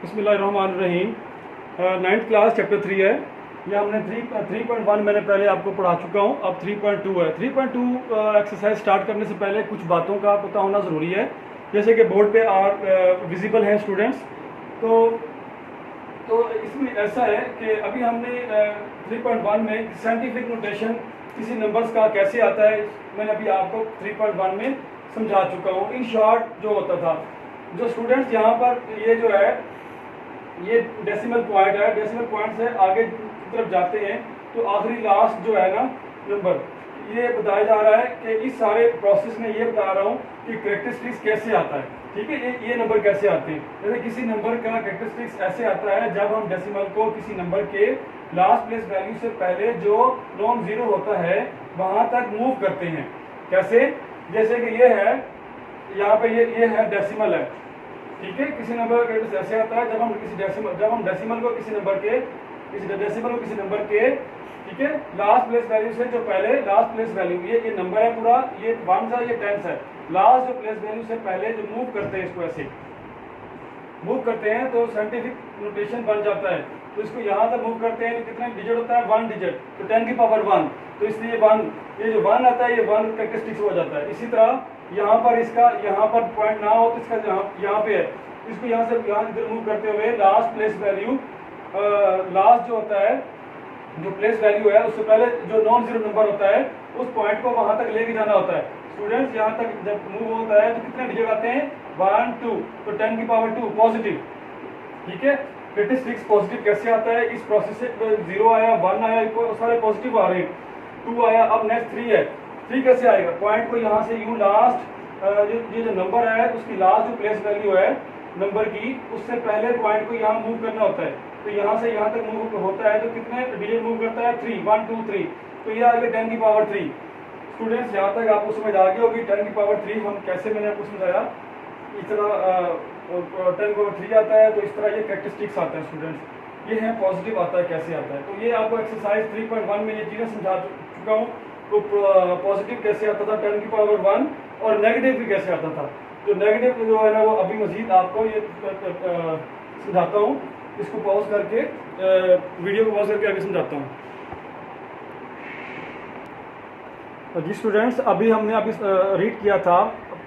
बिस्मिल्लाहिर्रहमानिर्रहीम। 9th class chapter 3 है। यह हमने 3.1 मैंने पहले आपको पढ़ा चुका हूँ। अब 3.2 है। 3.2 एक्सरसाइज स्टार्ट करने से पहले कुछ बातों का पता होना ज़रूरी है, जैसे कि बोर्ड पे विजिबल हैं स्टूडेंट्स। तो इसमें ऐसा है कि अभी हमने 3.1 में साइंटिफिक नोटेशन किसी नंबर्स का कैसे आता है मैंने अभी आपको 3.1 में समझा चुका हूँ। इन शॉर्ट जो होता था, जो स्टूडेंट्स यहाँ पर ये जो है ये डेसिमल पॉइंट है, डेसिमल पॉइंट से आगे की तरफ जाते हैं तो आखिरी लास्ट जो है ना नंबर, ये बताया जा रहा है कि इस सारे प्रोसेस में ये बता रहा हूँ कि कैरेक्टरिस्टिक्स कैसे आता है। ठीक है, ये नंबर कैसे आते हैं। जैसे किसी नंबर का कैरेक्टरिस्टिक्स ऐसे आता है जब हम डेसिमल को किसी नंबर के लास्ट प्लेस वैल्यू से पहले जो नॉन जीरो होता है वहां तक मूव करते हैं। कैसे? जैसे कि ये है, यहाँ पे ये है डेसिमल है। ठीक है, किसी नंबर का ऐसे आता है जब हम डेसिमल को किसी नंबर के ठीक है लास्ट प्लेस वैल्यू से जो पहले लास्ट प्लेस वैल्यू ये नंबर है पूरा, ये 1 है, ये 10 है, लास्ट जो प्लेस वैल्यू से पहले जो मूव करते हैं, इसको ऐसे मूव करते हैं तो साइंटिफिक नोटेशन बन जाता है। तो इसको यहाँ तक मूव करते हैं तो कितना डिजिट होता है? 1 डिजिट, तो 10 की पावर 1। तो इसलिए 1, ये जो 1 आता है ये 1 कैरेक्टरिस्टिक्स हो जाता है। इसी तरह यहाँ पर इसका यहाँ पर पॉइंट ना हो तो इसका यहाँ पे है, इसको यहाँ से यहाँ इधर मूव करते हुए लास्ट प्लेस वैल्यू लास्ट जो होता है जो प्लेस वैल्यू है उससे पहले जो नॉन जीरो नंबर होता है उस पॉइंट को वहां तक लेके जाना होता है। स्टूडेंट्स यहाँ तक जब मूव होता है तो कितने डिजिट आते हैं? 1 2, तो 10 की पावर 2 पॉजिटिव। ठीक है, कैरेक्टरिस्टिक्स पॉजिटिव कैसे आता है? इस प्रोसेस से 0 आया, 1 आया, सारे पॉजिटिव आ रहे हैं, 2 आया, अब नेक्स्ट 3 है। 3 कैसे आएगा? पॉइंट को यहाँ से यूं लास्ट ये जो नंबर है उसकी लास्ट जो प्लेस वैल्यू है नंबर की, उससे पहले पॉइंट को यहाँ मूव करना होता है। तो यहाँ से यहाँ तक मूव होता है तो कितने डिजिट मूव करता है? 3, 1 2 3, तो ये आ गया 10 की पावर 3। स्टूडेंट्स यहाँ तक आपको समझ आ गया होगी 10 की पावर 3 हम कैसे, मैंने आपको समझाया। इस तरह 10 की पावर 3 आता है, तो इस तरह ये कैरेक्टरिस्टिक्स आता है स्टूडेंट्स। ये है पॉजिटिव आता है कैसे आता है। तो ये आपको एक्सरसाइज 3.1 में ये चीज़ें समझा चुका हूँ। तो पॉजिटिव कैसे आता था 10 की पावर 1, और नेगेटिव भी कैसे आता था। तो नेगेटिव जो है ना वो अभी मजीद आपको ये समझाता हूँ। इसको पॉज करके वीडियो को पॉज करके आगे समझाता हूँ। जी स्टूडेंट्स, अभी हमने रीड किया था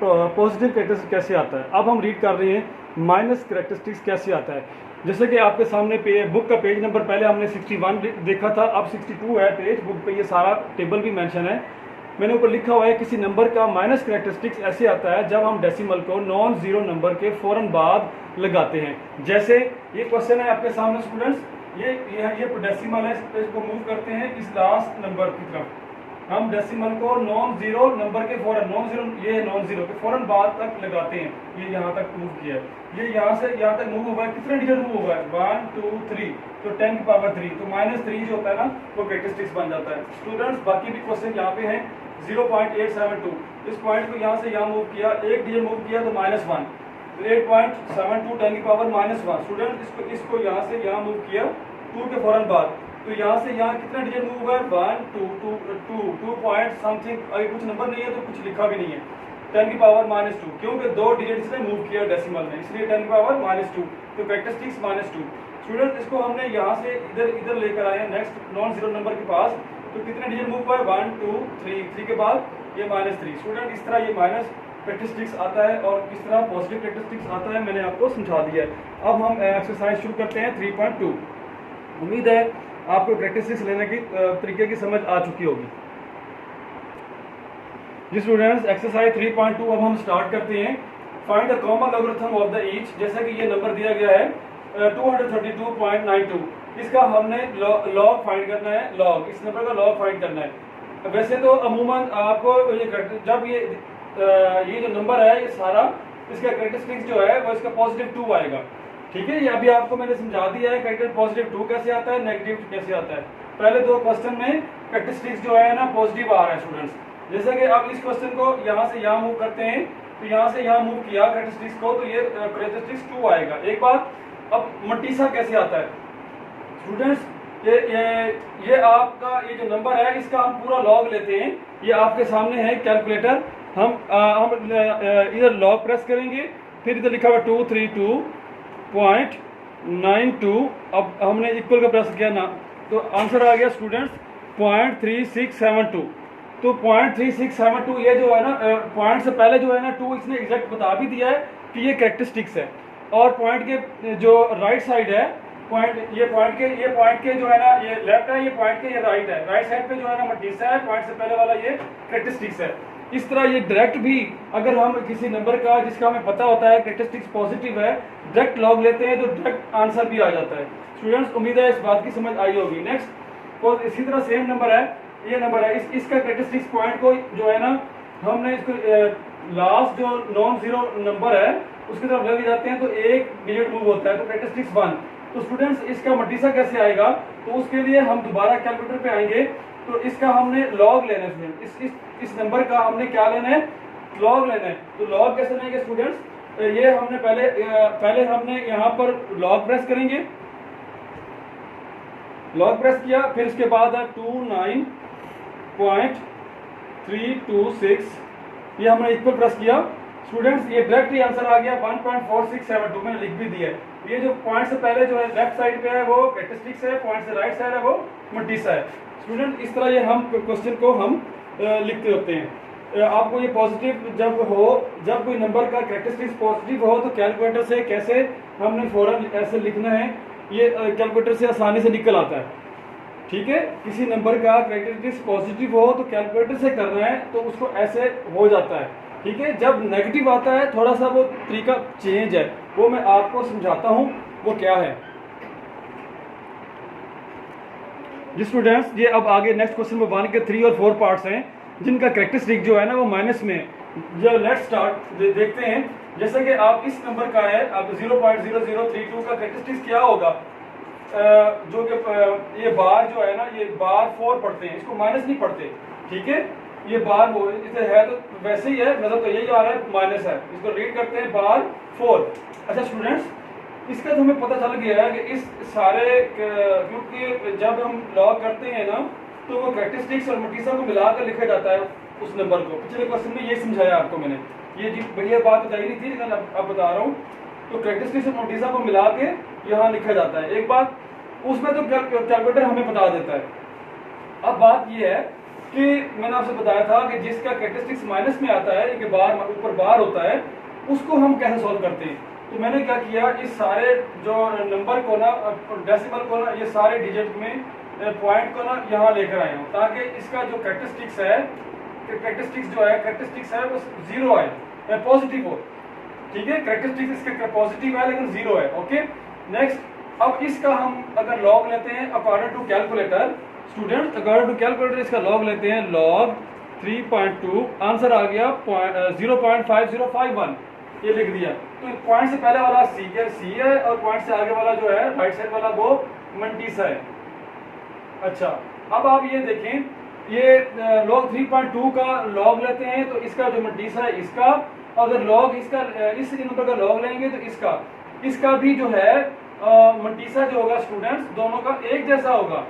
पॉजिटिव कैरेक्टरिस्टिक्स कैसे आता है। अब हम रीड कर रहे हैं माइनस कैरेक्टरिस्टिक्स कैसे आता है। जैसे कि आपके सामने बुक का पेज नंबर पहले हमने 61 देखा था, अब 62 है पेज बुक पे। ये सारा टेबल भी मेंशन है, मैंने ऊपर लिखा हुआ है किसी नंबर का माइनस कैरेक्टरिस्टिक्स ऐसे आता है जब हम डेसिमल को नॉन जीरो नंबर के फौरन बाद लगाते हैं। जैसे ये क्वेश्चन है आपके सामने स्टूडेंट्स, ये डेसिमल है, इसको मूव करते हैं इस लास्ट नंबर की तरफ। हम डेसिमल को नॉन जीरो नंबर के फौरन नॉन जीरो के फौरन बाद तक लगाते हैं। ये यहाँ तक मूव किया है, ये यहाँ से यहाँ तक मूव हुआ है। कितने डिजिट मूव हुआ है? 1 2 3, तो 10 की पावर 3, तो -3 जो होता है ना वो कैरेक्टरिस्टिक्स बन जाता है। स्टूडेंट्स बाकी भी क्वेश्चन यहाँ पे हैं। 0.872, इस पॉइंट को यहाँ से यहाँ मूव किया, एक डिजिट मूव किया तो -1, तो 8.72 10 की पावर -1। स्टूडेंट इसको यहाँ से यहाँ मूव किया 2 के फौरन बाद, तो यहाँ से यहाँ कितना डिजिट मूव हुआ है? 1 2 पॉइंट समथिंग, अगर कुछ नंबर नहीं है तो कुछ लिखा भी नहीं है। 10 की पावर -2, क्योंकि 2 डिजिट से मूव किया डेसिमल में, इसलिए 10 की पावर -2, तो कैरेक्टरिस्टिक्स -2। स्टूडेंट इसको हमने यहाँ से इधर लेकर आए हैं नेक्स्ट नॉन जीरो नंबर के पास, तो कितने डिजिट मूव हुआ है? 1 2 3 के बाद ये -3। स्टूडेंट इस तरह ये माइनस कैरेक्टरिस्टिक्स आता है और किस तरह पॉजिटिव कैरेक्टरिस्टिक्स आता है मैंने आपको समझा दिया है। अब हम एक्सरसाइज शुरू करते हैं 3.2। उम्मीद है आपको कैरेक्टरिस्टिक्स लेने की तरीके की समझ आ चुकी होगी। जी स्टूडेंट्स, एक्सरसाइज 3.2 अब हम स्टार्ट करते हैं। Find the common logarithm of the each. जैसा कि ये नंबर दिया गया है 232.92, इसका हमने लॉग फाइंड करना है। लॉग, इस नंबर का लॉग फाइंड करना है। वैसे तो अमूमन आपको जब ये जो नंबर है ये सारा, इसका कैरेक्टरिस्टिक्स जो है वो इसका +2 आएगा। ठीक है, ये अभी आपको मैंने समझा दिया है कैरेक्टर +2 कैसे आता है, नेगेटिव कैसे आता है। पहले 2 क्वेश्चन में कैरेक्टरिस्टिक्स जो है ना पॉजिटिव आ रहा है स्टूडेंट्स। जैसे कि अब इस क्वेश्चन को यहाँ से यहाँ मूव करते हैं, तो यहाँ से यहाँ मूव किया कैरेक्टरिस्टिक्स को, तो ये कैरेक्टरिस्टिक्स 2 आएगा। एक बात, अब मल्टीसा कैसे आता है स्टूडेंट्स? ये आपका ये जो नंबर है इसका हम पूरा लॉग लेते हैं। ये आपके सामने है कैलकुलेटर, हम इधर लॉग प्रेस करेंगे, फिर इधर लिखा हुआ 232.92 92। अब हमने इक्वल का प्रेस किया ना, तो आंसर आ गया स्टूडेंट्स 0.3672। तो 0.3672 ये जो है ना, पॉइंट से पहले जो है ना 2 इसने एग्जैक्ट बता भी दिया है कि ये कैरेक्टरिस्टिक्स है। और पॉइंट के जो राइट साइड है, पॉइंट के जो है ना, ये लेफ्ट है, ये पॉइंट के ये राइट है, राइट साइड पे जो है ना मटीसा है, पॉइंट से पहले वाला ये कैरेक्टरिस्टिक्स है। इस तरह ये डायरेक्ट भी अगर हम किसी नंबर का जिसका हमें पता होता है कैरेक्टरिस्टिक्स पॉजिटिव है, डायरेक्ट लॉग लेते हैं तो डायरेक्ट आंसर भी आ जाता है। स्टूडेंट्स उम्मीद है इस बात की समझ आई होगी। नेक्स्ट, तो इसी तरह सेम नंबर है, ये नंबर है, इसका कैरेक्टरिस्टिक्स पॉइंट को जो है ना, हमने इसको लास्ट जो नॉन जीरो नंबर है उसकी तरफ लेके जाते हैं तो एक डिजिट मूव होता है, तो कैरेक्टरिस्टिक्स 1। तो स्टूडेंट्स इसका मटीसा कैसे आएगा, तो उसके लिए हम दोबारा कैलकुलेटर पे आएंगे। तो इसका हमने लॉग लेना है स्टूडेंट, इस नंबर का हमने क्या लेना है, लॉग लेना है। तो लॉग कैसे लेंगे स्टूडेंट्स, ये हमने पहले हमने यहाँ पर लॉग प्रेस करेंगे, लॉग प्रेस किया, फिर उसके बाद है 29.326, ये हमने इक्वल प्रेस किया। स्टूडेंट्स ये डायरेक्ट ही आंसर आ गया 1.4672, मैंने लिख भी दिया है। ये जो पॉइंट से पहले जो है लेफ्ट साइड पे है वो कैरेक्टरिस्टिक्स है, पॉइंट से राइट साइड है वो मटीसा है। स्टूडेंट इस तरह ये हम क्वेश्चन को हम लिखते होते हैं। आपको ये पॉजिटिव जब कोई नंबर का कैरेक्टरिस्टिक्स पॉजिटिव हो तो कैलकुलेटर से कैसे हमने फौरन ऐसे लिखना है, ये कैलकुलेटर से आसानी से निकल आता है। ठीक है, किसी नंबर का कैरेक्टरिस्टिक्स पॉजिटिव हो तो कैलकुलेटर से करना है तो उसको ऐसे हो जाता है। ठीक है, जब नेगेटिव आता है थोड़ा सा वो तरीका चेंज है, वो मैं आपको समझाता हूँ वो क्या है। जी स्टूडेंट्स, ये अब आगे नेक्स्ट क्वेश्चन में 1 के 3 और 4 पार्ट्स हैं जिनका कैरेक्टरिस्टिक जो है ना वो माइनस में। जो लेट्स स्टार्ट देखते हैं, जैसे कि आप इस नंबर का है, अब 0.0032 का कैरेक्टरिस्टिक्स क्या होगा, जो कि ये बार जो है ना, ये बार 4 पढ़ते हैं, इसको माइनस नहीं पढ़ते। ठीक है, ये बार वो इसे है तो वैसे ही है, मतलब तो यही आ रहा है माइनस है, इसको रीड करते हैं बार 4। अच्छा स्टूडेंट्स, इसका तो हमें पता चल गया है कि इस सारे, क्योंकि जब हम लॉग करते हैं ना तो वो कैरेक्टरिस्टिक्स और मटीसा को मिलाकर लिखा जाता है उस नंबर को। पिछले क्वेश्चन में ये समझाया आपको मैंने, ये जी बढ़िया बात बताई नहीं थी लेकिन अब बता रहा हूँ। तो कैरेक्टरिस्टिक्स और मटीसा को मिला के यहाँ लिखा जाता है। एक बात उसमें तो कैलकुलेटर हमें बता देता है। अब बात ये है कि मैंने आपसे बताया था कि जिसका कैरेक्टरिस्टिक्स माइनस में आता है, कि बार ऊपर बार होता है, उसको हम कैसे सॉल्व करते हैं। तो मैंने क्या किया, इस सारे जो नंबर को ना, डेसिमल को ना, ये सारे डिजिट में पॉइंट को ना यहाँ लेकर आया हूँ ताकि इसका जो कैरेक्टरिस्टिक्स है, कैरेक्टरिस्टिक्स है वो 0 है, पॉजिटिव हो। ठीक है, कैरेक्टरिस्टिक्स इसका पॉजिटिव है लेकिन 0 है। ओके, नेक्स्ट, अब इसका हम अगर लॉग लेते हैं according to calculator, student according to calculator इसका लॉग लेते हैं, लॉग 3.2, आंसर आ गया 0.5051, ये लिख दिया। तो पॉइंट से पहले वाला सी है और पॉइंट से आगे वाला जो है राइट साइड वाला वो मटीसा है। अच्छा, अब आप ये देखें, ये लॉग 3.2 का लॉग लेते हैं तो इसका जो मटीसा है इसका, अगर लॉग इसका इस नंबर का लॉग लेंगे तो इसका भी जो है मटीसा जो होगा स्टूडेंट्स दोनों का एक जैसा होगा।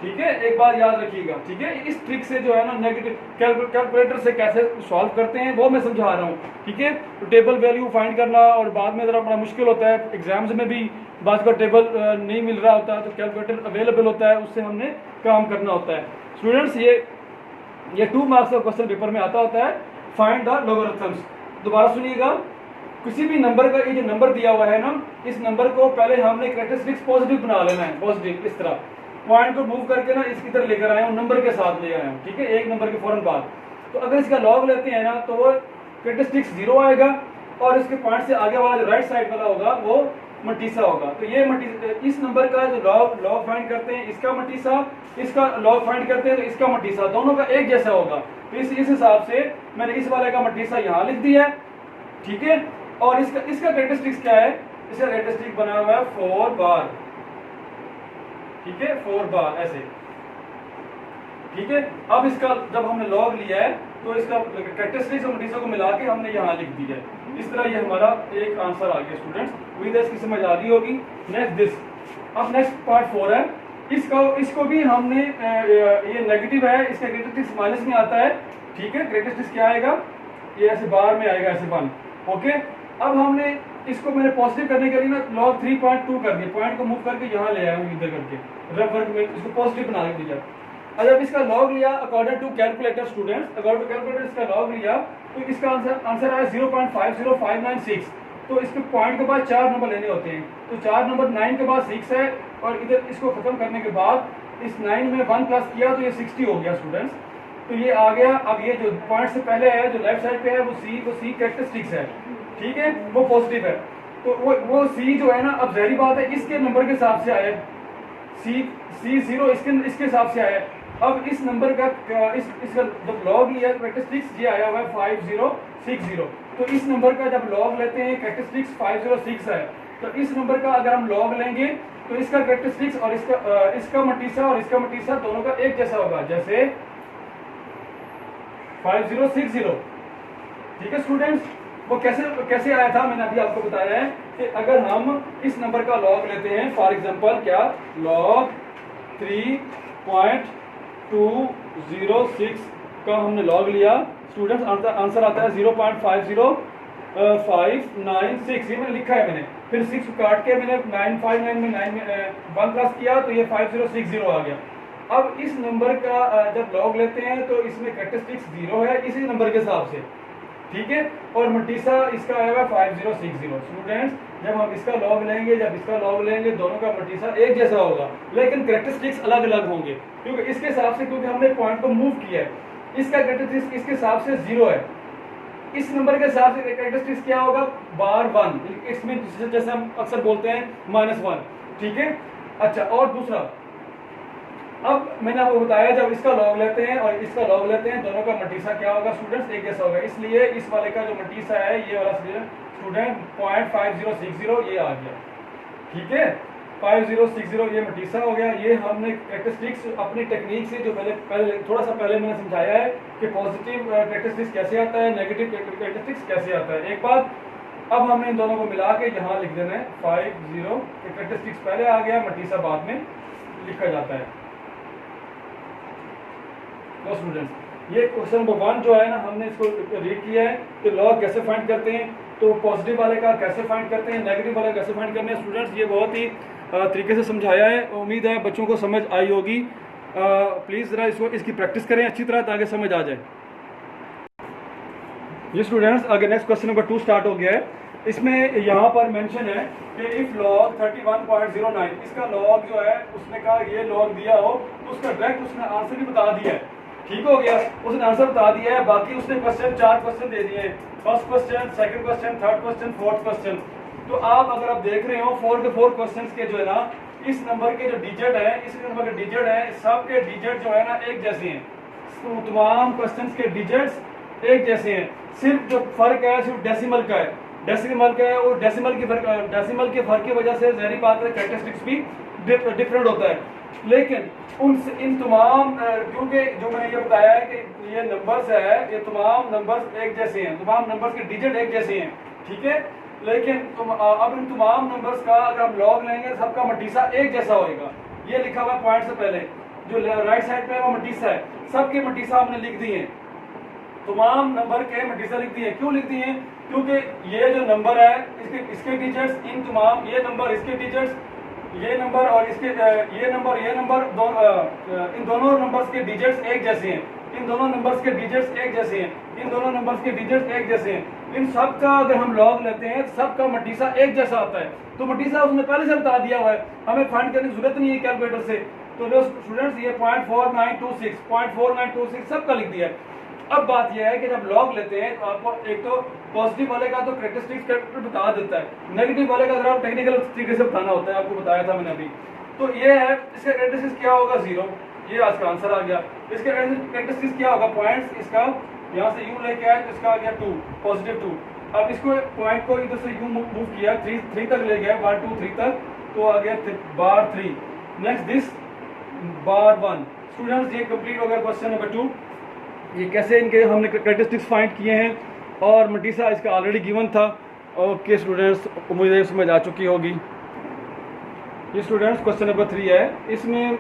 ठीक है, एक बात याद रखिएगा। ठीक है, इस ट्रिक से जो है ना नेगेटिव कैलकुलेटर से कैसे सॉल्व करते हैं वो मैं समझा रहा हूँ। ठीक है, तो टेबल वैल्यू फाइंड करना और बाद में ज़रा बड़ा मुश्किल होता है, एग्जाम्स में भी बात का टेबल नहीं मिल रहा होता तो कैलकुलेटर अवेलेबल होता है, उससे हमने काम करना होता है। स्टूडेंट्स ये 2 मार्क्स का क्वेश्चन पेपर में आता होता है, फाइंड द लॉगरिथम्स। दोबारा सुनिएगा, किसी भी नंबर का ये जो नंबर दिया हुआ है ना, इस नंबर को पहले हमने कैरेक्टरिस्टिक्स पॉजिटिव बना लेना है, पॉजिटिव। इस तरह पॉइंट को मूव करके ना इसकी तरह लेकर आए हूँ, नंबर के साथ ले आए हूँ। ठीक है, एक नंबर के फौरन बाद। तो अगर इसका लॉग लेते हैं ना तो वो कैरेक्टरिस्टिक्स 0 आएगा और इसके पॉइंट से आगे वाला जो राइट साइड वाला होगा वो मटीसा होगा। तो ये इस नंबर का जो लॉग फाइंड करते हैं, इसका मटीसा, इसका लॉग फाइंड करते हैं तो इसका मटीसा, दोनों का एक जैसा होगा। तो इस हिसाब से मैंने इस वाले का मटीसा यहाँ लिख दिया है। ठीक है, और इसका कैरेक्टरिस्टिक्स क्या है, इसका कैरेक्टरिस्टिक बना हुआ है 4 बार। ठीक है, 4 बार ऐसे। ठीक है, अब इसका जब हमने लॉग लिया है तो इसका कैरेक्टरिस्टिक्स और मटीसा को मिला के हमने यहाँ लिख दिया है। इस तरह ये हमारा एक आंसर आ गया स्टूडेंट्स, उम्मीद है इसकी समझ आ रही होगी। नेक्स्ट दिस, अब नेक्स्ट पार्ट 4 है, इसको भी हमने ये नेगेटिव है, इसका कैरेक्टरिस्टिक्स माइनस में आता है। ठीक है, कैरेक्टरिस्टिक्स क्या आएगा, ये ऐसे बार में आएगा, ऐसे 1। ओके, अब हमने इसको मैंने पॉजिटिव करने के लिए ना log 3.2 कर दिया, पॉइंट को मूव करके यहाँ ले आया हूँ इधर करके, रफ वर्क में इसको पॉजिटिव बना दिया। अब जब इसका लॉग लिया according to calculator students, according to calculator इसका लॉग लिया तो इसका आंसर आया 0.50596। तो इसके पॉइंट के बाद 4 नंबर लेने होते हैं, तो 4 नंबर 9 के बाद 6 है, और इधर इसको खत्म करने के बाद इस 9 में 1 प्लस किया तो ये 60 हो गया स्टूडेंट्स। तो ये आ गया। अब ये जो पॉइंट से पहले है जो लेफ्ट साइड पे है वो सी कैरेक्टरिस्टिक्स है, ठीक है, वो पॉजिटिव है। तो वो सी जो है ना, अब जहरी बात है इसके नंबर के हिसाब से आया, सी 0 इसके हिसाब से आया। अब इस नंबर का इसका जब लॉग लिया कैरेक्टरिस्टिक्स ये आया हुआ है 5060, तो इस नंबर का जब लॉग लेते हैं कैरेक्टरिस्टिक्स 506 है, तो इस नंबर का अगर हम लॉग लेंगे तो इसका कैरेक्टरिस्टिक्स और इसका मटीसा और इसका मटीसा दोनों का एक जैसा होगा, जैसे 5060, ठीक है स्टूडेंट्स। वो कैसे आया था मैंने अभी आपको बताया है कि अगर हम इस नंबर का लॉग लेते हैं, फॉर एग्जांपल क्या लॉग 3.206 का हमने लॉग लिया स्टूडेंट्स, आंसर आता है 0.50596, ये मैंने लिखा है मैंने, फिर 6 काट के मैंने 959 में 9 में 1 प्लस किया तो ये 5060 आ गया। अब इस नंबर का जब लॉग लेते हैं तो इसमें कैरेक्टरिस्टिक्स 0 है इसी नंबर के हिसाब से, ठीक है, और मटीसा इसका आएगा 5060। स्टूडेंट्स जब हम इसका लॉग लेंगे, जब इसका लॉग लेंगे, दोनों का मटीसा एक जैसा होगा, लेकिन कैरेक्टरिस्टिक्स अलग अलग होंगे, क्योंकि इसके हिसाब से, क्योंकि हमने पॉइंट को मूव किया है, इसका कैरेक्टरिस्टिक्स इसके हिसाब से 0 है, इस नंबर के हिसाब से कैरेक्टरिस्टिक्स क्या होगा बार 1, इसमें जैसे हम अक्सर बोलते हैं -1, ठीक है। अच्छा, और दूसरा, अब मैंने आपको बताया जब इसका लॉग लेते हैं और इसका लॉग लेते हैं, दोनों का मटीसा क्या होगा स्टूडेंट्स एक जैसा होगा, इसलिए इस वाले का जो मटीसा है ये वाला स्टूडेंट 0.5060 ये आ गया, ठीक है, 5060 ये मटीसा हो गया। ये हमने कैरेक्टरिस्टिक्स अपनी टेक्निक से जो पहले थोड़ा सा पहले मैंने समझाया है कि पॉजिटिव कैरेक्टरिस्टिक्स कैसे आता है, नेगेटिव कैरेक्टरिस्टिक्स कैसे आता है। एक बात, अब हमने इन दोनों को मिला के यहाँ लिख देना है 50 कैरेक्टरिस्टिक्स पहले आ गया, मटीसा बाद में लिखा जाता है। तो स्टूडेंट्स ये क्वेश्चन नंबर 1 जो है ना, हमने इसको रीड किया है कि लॉग कैसे फाइंड करते हैं, तो पॉजिटिव वाले का कैसे फाइंड करते हैं, नेगेटिव वाले कैसे फाइंड करते हैं। स्टूडेंट्स ये बहुत ही तरीके से समझाया है, उम्मीद है बच्चों को समझ आई होगी। प्लीज़ ज़रा इसकी प्रैक्टिस करें अच्छी तरह ताकि समझ आ जाए। ये स्टूडेंट्स आगे नेक्स्ट क्वेश्चन नंबर 2 स्टार्ट हो गया है। इसमें यहाँ पर मेंशन है कि इफ लॉग 31.09, इसका लॉग जो है उसने कहा ये लॉग दिया हो तो उसका डायरेक्ट उसने आंसर भी बता दिया है, ठीक हो गया, उसने आंसर बता दिया है। बाकी उसने क्वेश्चन 4 क्वेश्चन दे दिए हैं, first question, second question, third question, fourth question. तो आप अगर आप देख रहे हो 4 के 4 क्वेश्चन के जो है ना, इस नंबर के जो डिजिट है, इस नंबर के डिजिट है, सब के डिजिट जो है ना एक जैसे हैं, तमाम क्वेश्चन के डिजिट्स एक जैसे हैं, सिर्फ जो फर्क है सिर्फ डेसिमल का है, डेसिमल का है, और डेसिमल के फर्क की वजह से ज़ाहिर बात है कैरेक्टरिस्टिक्स भी डिफरेंट होता है। लेकिन इन तमाम क्योंकि जो मैंने ये बताया है कि ये नंबर्स है, ये तमाम नंबर्स एक जैसे हैं, तमाम नंबर्स के डिजिट एक जैसे हैं, ठीक है। लेकिन अब इन तमाम नंबर्स का अगर हम लॉग लेंगे सबका मटीसा एक जैसा होएगा, ये लिखा हुआ पॉइंट से पहले जो राइट साइड पे है वो मटीसा है, सबके मटीसा हमने लिख दिए हैं, तमाम नंबर के मटीसा लिख दिए। क्यों लिख दिए? क्योंकि ये जो नंबर है इसके डिजिट्स, इन तमाम ये नंबर इसके डिजिट्स, ये नंबर और इसके ये नंबर इन दोनों नंबर्स के डिजिट्स एक जैसे हैं, इन दोनों नंबर्स के डिजिट्स एक जैसे हैं, इन दोनों नंबर्स के डिजिट्स एक जैसे हैं। इन सब का अगर हम लॉग लेते हैं सब का मटीसा एक जैसा आता है, तो मटीसा उसने पहले से बता दिया हुआ है, हमें फाइंड करने की जरूरत नहीं है कैलकुलेटर से। तो जो स्टूडेंट्स ये 0.4926 सबका लिख दिया है। अब बात यह है कि जब लॉग लेते हैं तो आपको एक तो पॉजिटिव वाले का तो कैरेक्टरिस्टिक्स बता देता है, नेगेटिव वाले का जरा टेक्निकल तरीके से बताना होता है, आपको बताया था मैंने अभी। तो ये है, इसका कैरेक्टरिस्टिक्स क्या होगा 0, ये आज का आंसर आ गया। इसका कैरेक्टरिस्टिक्स क्या होगा, पॉइंट्स इसका यहाँ से यू लेके आए तो इसका आ गया 2, पॉजिटिव 2। अब इसको पॉइंट को इधर से यू मूव किया 3 तक ले गया, बार 2 3 तक, तो आ गया बार 3, नेक्स्ट दिस बार 1। स्टूडेंट्स ये कंप्लीट हो गया क्वेश्चन नंबर 2। ये कैसे इनके हमने कैरेक्टरिस्टिक्स फाइंड किए हैं और मटीसा इसका ऑलरेडी गिवन था। ओके स्टूडेंट्स, उम्मीद है समझ आ चुकी होगी। ये स्टूडेंट्स क्वेश्चन नंबर 3 है, इसमें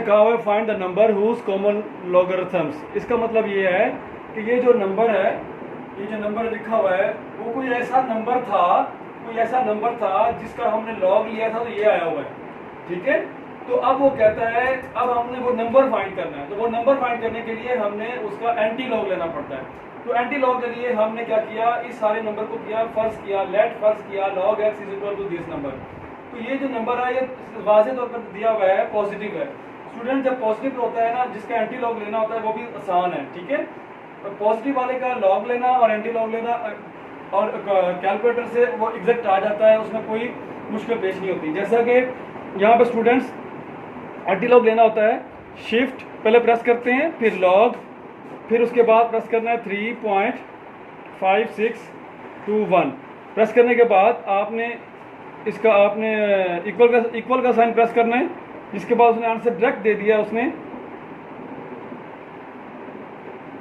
कहा हुआ है find the number whose common logarithms. इसका मतलब ये है कि ये जो नंबर है, ये जो नंबर लिखा हुआ है वो कोई ऐसा नंबर था कोई ऐसा नंबर था जिसका हमने लॉग लिया था तो ये आया हुआ है, ठीक है। तो अब वो कहता है अब हमने वो नंबर फाइंड करना है, तो वो नंबर फाइंड करने के लिए हमने उसका एंटी लॉग लेना पड़ता है। तो एंटी लॉग के लिए हमने क्या किया, इस सारे नंबर को किया फर्ज किया, लेट फर्ज किया log x is equal to this number. तो ये जो नंबर है ये वाज़ेह तौर पर दिया हुआ है पॉजिटिव है। स्टूडेंट जब पॉजिटिव होता है ना, जिसका एंटी लॉग लेना होता है वो भी आसान है, ठीक है। तो पॉजिटिव वाले का लॉग लेना और एंटी लॉग लेना और कैलकुलेटर से वो एग्जैक्ट आ जाता है, उसमें कोई मुश्किल पेश नहीं होती। जैसा कि यहाँ पर स्टूडेंट्स एंटी लॉग लेना होता है, शिफ्ट पहले प्रेस करते हैं, फिर लॉग, फिर उसके बाद प्रेस करना है 3.5621। प्रेस करने के बाद आपने इसका इक्वल का साइन प्रेस करना है, जिसके बाद उसने आंसर डायरेक्ट दे दिया उसने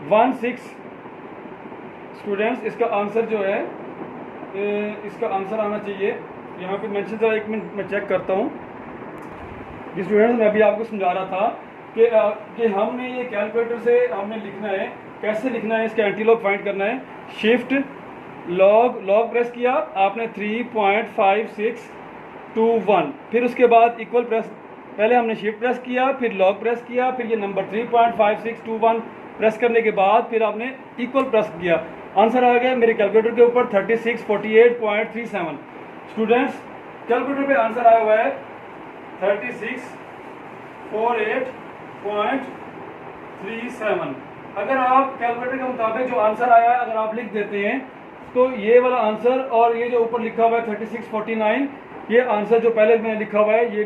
16। स्टूडेंट्स इसका आंसर जो है इसका आंसर आना चाहिए यहाँ पे मेंशन था, 1 मिनट मैं चेक करता हूँ। स्टूडेंट्स मैं अभी आपको समझा रहा था कि हमने ये कैलकुलेटर से हमने लिखना है, कैसे लिखना है, इसका एंटी लॉग फाइंड करना है। शिफ्ट लॉग प्रेस किया आपने 3.5621, फिर उसके बाद इक्वल प्रेस, पहले हमने शिफ्ट प्रेस किया, फिर लॉग प्रेस किया, फिर ये नंबर 3.5621 प्रेस करने के बाद फिर आपने इक्वल प्रेस किया, आंसर आ गया मेरे कैलकुलेटर के ऊपर 3648.37। स्टूडेंट्स कैलकुलेटर पे आंसर आया हुआ है 3648.37। अगर आप कैलकुलेटर के मुताबिक जो आंसर आया है अगर आप लिख देते हैं तो ये वाला आंसर और ये जो ऊपर लिखा हुआ है 3649, ये आंसर जो पहले मैंने लिखा हुआ है ये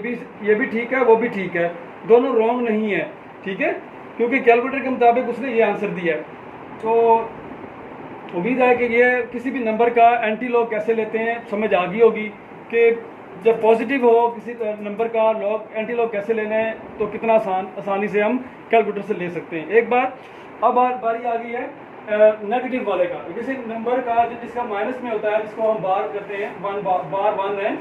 भी ठीक है, वो भी ठीक है, दोनों रॉन्ग नहीं है, ठीक है, क्योंकि कैलकुलेटर के मुताबिक उसने ये आंसर दिया है। तो उम्मीद है कि ये किसी भी नंबर का एंटी लॉग कैसे लेते हैं समझ आ गई होगी कि जब पॉजिटिव हो किसी नंबर का लॉग एंटी लॉग कैसे लेना है, तो कितना आसानी से हम कैलकुलेटर से ले सकते हैं। एक बार अब बारी आ गई है नेगेटिव वाले का, किसी नंबर का जिसका माइनस में होता है, जिसको हम बार करते हैं, बार 1 है,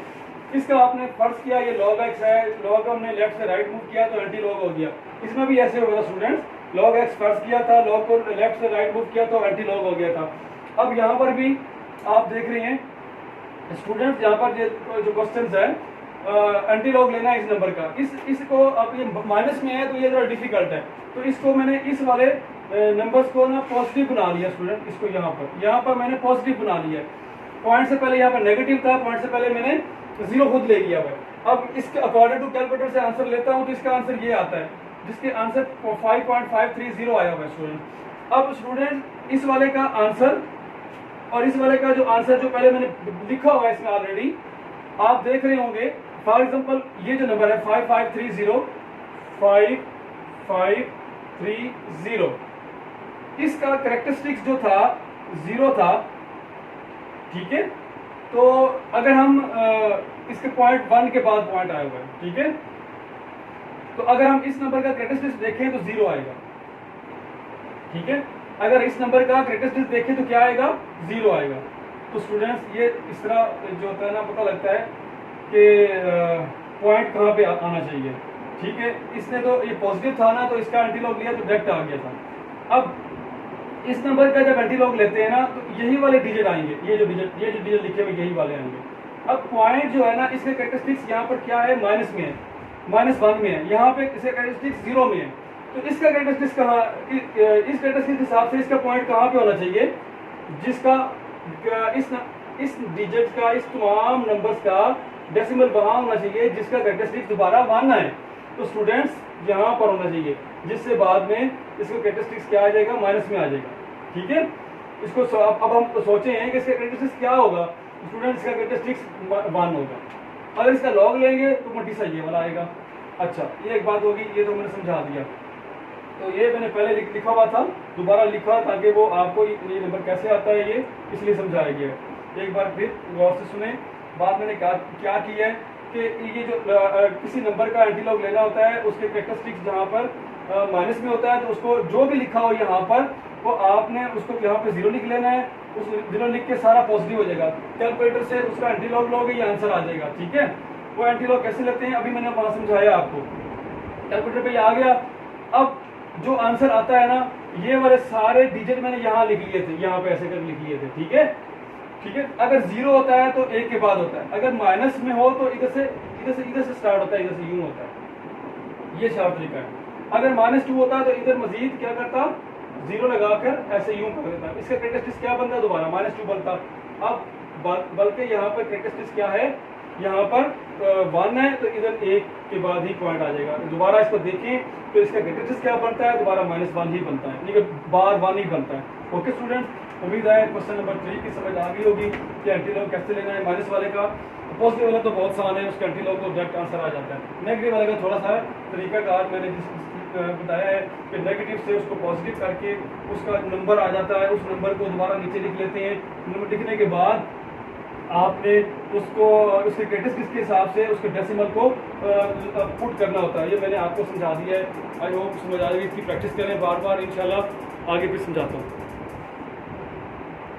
इसका आपने फर्ज किया ये log x है, log हमने लेफ्ट से राइट मूव किया तो एंटी लॉग हो गया। इसमें भी ऐसे होगा स्टूडेंट्स, log x फर्ज किया था, log को लेफ्ट से राइट मूव किया तो एंटी लॉग हो गया था। अब यहाँ पर भी आप देख रहे हैं स्टूडेंट्स, यहाँ पर जो क्वेश्चन है एंटी लॉग लेना है इस नंबर का, इसको अब ये माइनस में है तो ये जरा डिफिकल्ट है, तो इसको मैंने इस वाले नंबर्स को ना पॉजिटिव बना लिया स्टूडेंट, इसको यहाँ पर मैंने पॉजिटिव बना लिया। पॉइंट से पहले यहाँ पर नेगेटिव था, पॉइंट से पहले मैंने 0 खुद ले लिया है। अब इसके अकॉर्डिंग टू कैलकुलेटर से आंसर लेता हूँ तो इसका आंसर ये आता है, जिसके आंसर 5.530 आया हुआ है स्टूडेंट। अब स्टूडेंट इस वाले का आंसर और इस वाले का जो आंसर जो पहले मैंने लिखा हुआ है इसमें ऑलरेडी आप देख रहे होंगे। फॉर एग्जांपल ये जो नंबर है 5530 इसका कैरेक्टरिस्टिक्स जो था 0 था, ठीक है। तो अगर हम इसके पॉइंट 1 के बाद पॉइंट आया हुआ है, ठीक है, तो अगर हम इस नंबर का कैरेक्टरिस्टिक्स देखें तो 0 आएगा, ठीक है। अगर इस नंबर का कैरेक्टरिस्टिक्स देखें तो क्या आएगा, 0 आएगा। तो स्टूडेंट्स ये इस तरह जो होता है ना, पता लगता है कि पॉइंट कहाँ पे आना चाहिए, ठीक है। इसने तो ये पॉजिटिव था ना, तो इसका एंटी लॉग लिया तो डायरेक्ट आ गया था। अब इस नंबर का जब एंटी लॉग लेते हैं ना तो यही वाले डिजिट आएंगे, ये जो डिजिट लिखे हुए यही वाले आएंगे। अब पॉइंट जो है ना, इसके कैरेक्टरिस्टिक्स यहाँ पर क्या है, माइनस में है, -1 में है, यहाँ पे इसके कैरेक्टरिस्टिक्स 0 में है। तो इसका कैरेक्टरिस्टिक्स कहाँ, इस कैरेक्टरिस्टिक्स के हिसाब से इसका पॉइंट कहाँ पे होना चाहिए, जिसका इस डिजिट का, इस तमाम नंबर्स का डेसिमल वहाँ होना चाहिए जिसका कैरेक्टरिस्टिक्स दोबारा 1 आए। तो स्टूडेंट्स यहाँ पर होना चाहिए, जिससे बाद में इसका कैरेक्टरिस्टिक्स क्या आ जाएगा, माइनस में आ जाएगा, ठीक है। इसको अब हम तो सोचे हैं कि इसका कैरेक्टरिस्टिक्स क्या होगा, स्टूडेंट्स इसका कैरेक्टरिस्टिक्स 1 होगा। अगर इसका लॉग लेंगे तो मल्टीसा ये वाला आएगा। अच्छा, ये एक बात होगी, ये तो मैंने समझा दिया। तो ये मैंने पहले लिखा हुआ था, दोबारा लिखा ताकि वो आपको ये नंबर कैसे आता है ये इसलिए समझाया गया। एक बार फिर गौर से सुने, बात मैंने क्या की है कि ये जो किसी नंबर का एंटी लॉग लेना होता है, उसके कैरेक्टरिस्टिक्स जहाँ पर माइनस में होता है तो उसको जो भी लिखा हो यहाँ पर वो आपने उसको यहाँ पे 0 लिख लेना है। उस 0 लिख के सारा पॉजिटिव हो जाएगा, कैलकुलेटर से उसका एंटी लॉग लोगे ये आंसर आ जाएगा, ठीक है। वो एंटी लॉग कैसे लेते हैं अभी मैंने वहाँ समझाया आपको, कैलकुलेटर पे आ गया। अब जो आंसर आता है ना, ये वाले सारे डिजिट मैंने यहाँ लिख लिए थे, यहाँ पे ऐसे कर लिख लिए थे, ठीक है। ठीक है। अगर 0 होता है तो 1 के बाद होता है, अगर माइनस में हो तो इधर से स्टार्ट होता है, इधर से यूं होता है। ये शार्प तरीका है। अगर -2 होता है तो इधर मजीद क्या करता, 0 लगाकर ऐसे यूं कर देता। इसका कैरेक्टरिस्टिक्स क्या बनता, दोबारा -2 बनता। अब बल्कि यहाँ पर कैरेक्टरिस्टिक्स क्या है, यहाँ पर 1 है तो इधर 1 के बाद ही पॉइंट आ जाएगा। दोबारा इसको देखें तो इसका कैरेक्टरिस्टिक्स क्या बनता है, दोबारा -1 ही बनता है, लेकिन बार 1 ही बनता है। ओके स्टूडेंट्स, उम्मीद है क्वेश्चन नंबर 3 की समझ आ गई होगी कि एंटीलॉग कैसे लेना है। माइनस वाले का, पॉजिटिव वाला तो बहुत आसान है, उसका एंटीलॉग को डायरेक्ट आंसर आ जाता है। नेगेटिव वाले का थोड़ा सा तरीकाकार मैंने बताया है कि नेगेटिव से उसको पॉजिटिव करके उसका नंबर आ जाता है, उस नंबर को दोबारा नीचे लिख लेते हैं। नंबर लिखने के बाद आपने उसको उसके कैरेक्टरिस्टिक्स के हिसाब से उसके डेसिमल को पुट करना होता है। ये मैंने आपको समझा दिया है। आई होप समझ आ जाएगी। इसकी प्रैक्टिस करें बार बार, इंशाल्लाह आगे भी समझाता हूँ।